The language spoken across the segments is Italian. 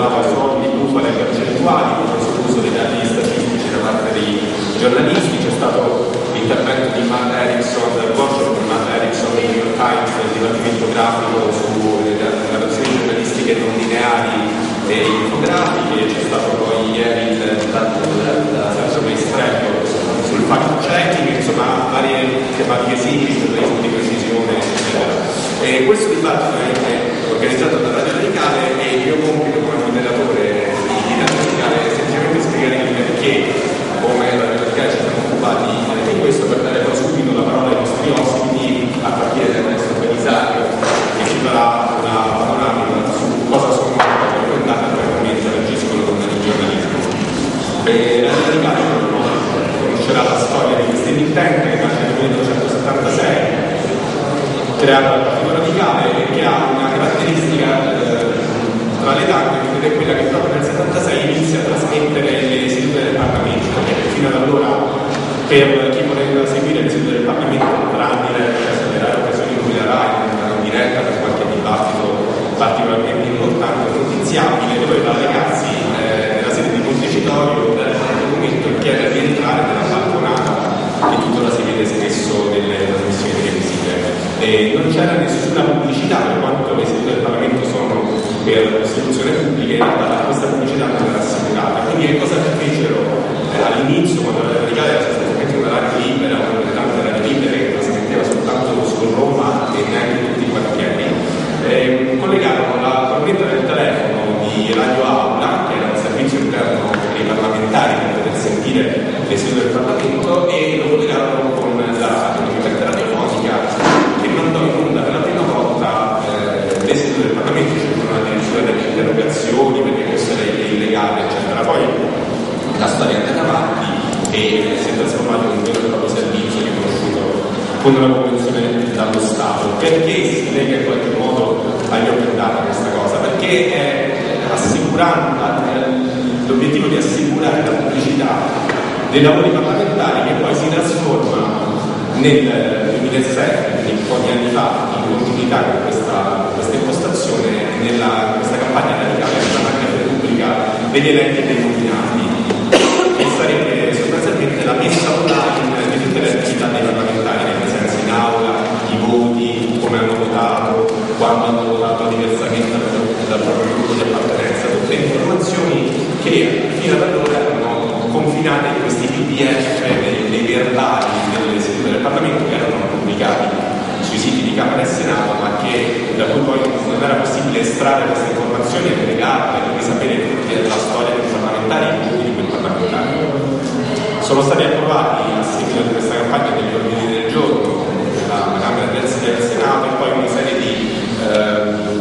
trovava suoni di bufale percentuali sull'uso dei dati statistici da parte dei giornalisti. C'è stato l'intervento di Matt Erickson, del workshop di Matt Erickson del New York Times, del Dipartimento Grafico sulle narrazioni giornalistiche non lineari e infografiche. C'è stato poi ieri il Sergio Maestretto sul fact checking, insomma varie tematiche simili, giornalismo di precisione, eccetera. E questo dibattito è organizzato da Radio Radicale e il mio compito come moderatore di Radio Radicale è semplicemente spiegare il perché, come Radio Radicale ci siamo occupati di questo, per dare poi subito la parola ai nostri ospiti, a partire da Ernesto Belisario, che ci farà una panoramica su cosa sono le documentate e come interagiscono con il giornalismo. Radio Radicale conoscerà la storia di questa emittente che nasce nel 1976, creata dal Partito Radicale, e che ha una caratteristica tra le tante, ed è quella che proprio nel 1976 inizia a trasmettere le sedute del Parlamento, perché fino ad allora, per chi voleva seguire le sedute del Parlamento, tranne le rare occasioni in cui la RAI andava in diretta per qualche dibattito particolarmente importante o notiziabile, doveva legarsi nella sede di Montecitorio dal documento e chiedere di entrare nella balconata che tuttora si vede spesso nelle trasmissioni televisive. E non c'era nessuna pubblicità, per quanto le sedute del Parlamento sono per istituzione pubblica, in realtà questa pubblicità non era assicurata. Quindi che cosa fecero all'inizio, quando la Radicale era sostanzialmente una radio libera, una delle tante radio libere che trasmetteva soltanto su Roma e neanche in tutti i quartieri, collegarono la corrente del telefono di Radio Aula, che era un servizio interno per i parlamentari per poter sentire le sedute del Parlamento, e lo collegarono con la emittente radiofonica, che mandò in onda per la prima volta le sedute del Parlamento. Ci furono addirittura delle interrogazioni perché fosse illegale, eccetera. Poi la storia è andata avanti e si è trasformato in un vero e proprio servizio riconosciuto con una convenzione dallo Stato. Perché si lega in qualche modo agli open data questa cosa? Perché è l'obiettivo di assicurare la pubblicità dei lavori parlamentari, che poi si trasforma nel 2007, quindi un po' di anni fa, in continuità con questa impostazione, questa campagna radicale della macchina repubblica degli eletti e dei nominati, che sarebbe sostanzialmente la messa online di tutte le attività dei parlamentari, nel senso in aula, i voti, come hanno votato, quando hanno votato diversamente dal proprio gruppo di appartenenza, tutte informazioni che fino ad allora erano confinate in questi PDF dei verbali delle sedute del Parlamento, che erano pubblicati sui siti di Camera e Senato, ma da cui poi non era possibile estrarre queste informazioni e legarle, quindi sapere la storia dei parlamentari e tutti di quei parlamentari. Sono stati approvati a seguito di questa campagna degli ordini del giorno della Camera e del Senato, e poi una serie di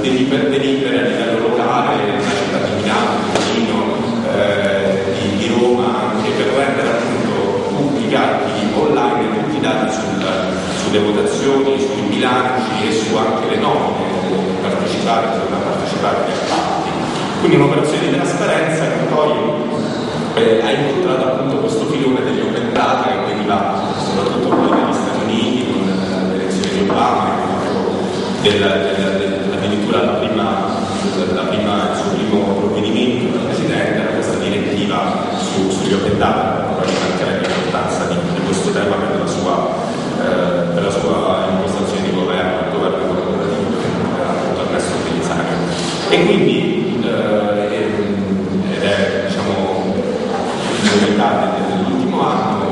delibere a livello locale, nella città di Milano, di Torino, di Roma, anche per rendere appunto pubblicati online tutti i dati sulle votazioni, sui bilanci e su anche le nomine dei partecipanti agli appalti. Quindi un'operazione di trasparenza che poi ha incontrato appunto questo filone degli open data, che veniva soprattutto poi negli Stati Uniti con l'elezione di Obama, addirittura il suo primo provvedimento da Presidente era questa direttiva sugli open data, proprio anche l'importanza di questo tema per la sua impostazione di governo, il governo collaborativo che era appunto Ernesto Belisario. E quindi ed è novetà dell'ultimo anno,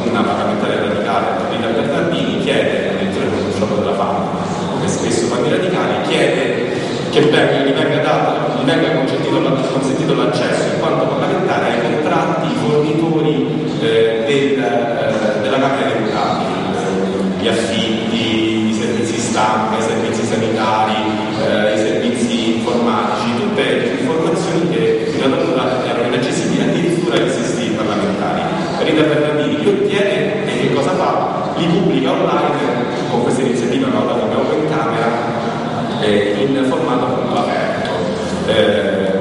una parlamentare radicale, Rita Bernardini, chiede, addirittura in un gioco della fama, come spesso fanno i radicali, chiede che gli venga consentito l'accesso in quanto parlamentare ai contratti fornitori della Camera dei Deputati, gli affitti, i servizi stampa, i servizi sanitari, i servizi informatici, tutte le informazioni che fino ad allora erano inaccessibili addirittura agli assistenti parlamentari. Rita Bernardini li ottiene e che cosa fa? Li pubblica online con questa iniziativa nota come Open Camera in formato appunto aperto.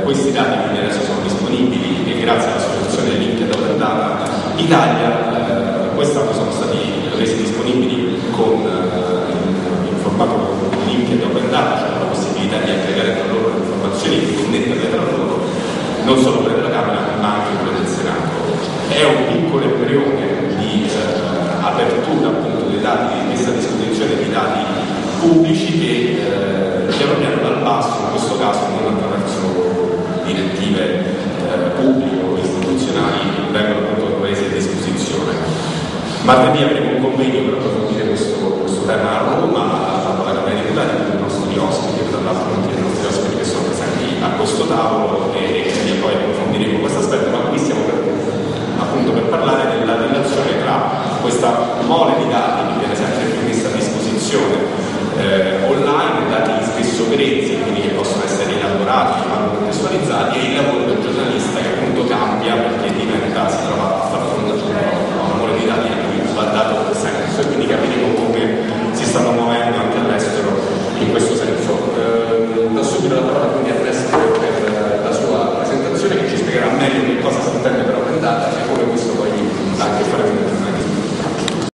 Questi dati quindi adesso sono disponibili e grazie all'associazione Linked Open Data Italia quest'anno sono stati resi disponibili in formato Linked Open Data, cioè la possibilità di aggregare tra loro le informazioni e di connetterle tra loro non solo quelle della Camera ma anche quelle del Senato. È un piccolo embrione di apertura appunto dei dati, di messa a disposizione di dati pubblici che piano piano dal basso, in questo caso non attraverso direttive pubbliche o istituzionali, vengono appunto prese a disposizione. Martedì avremo un convegno per approfondire questo tema a Roma.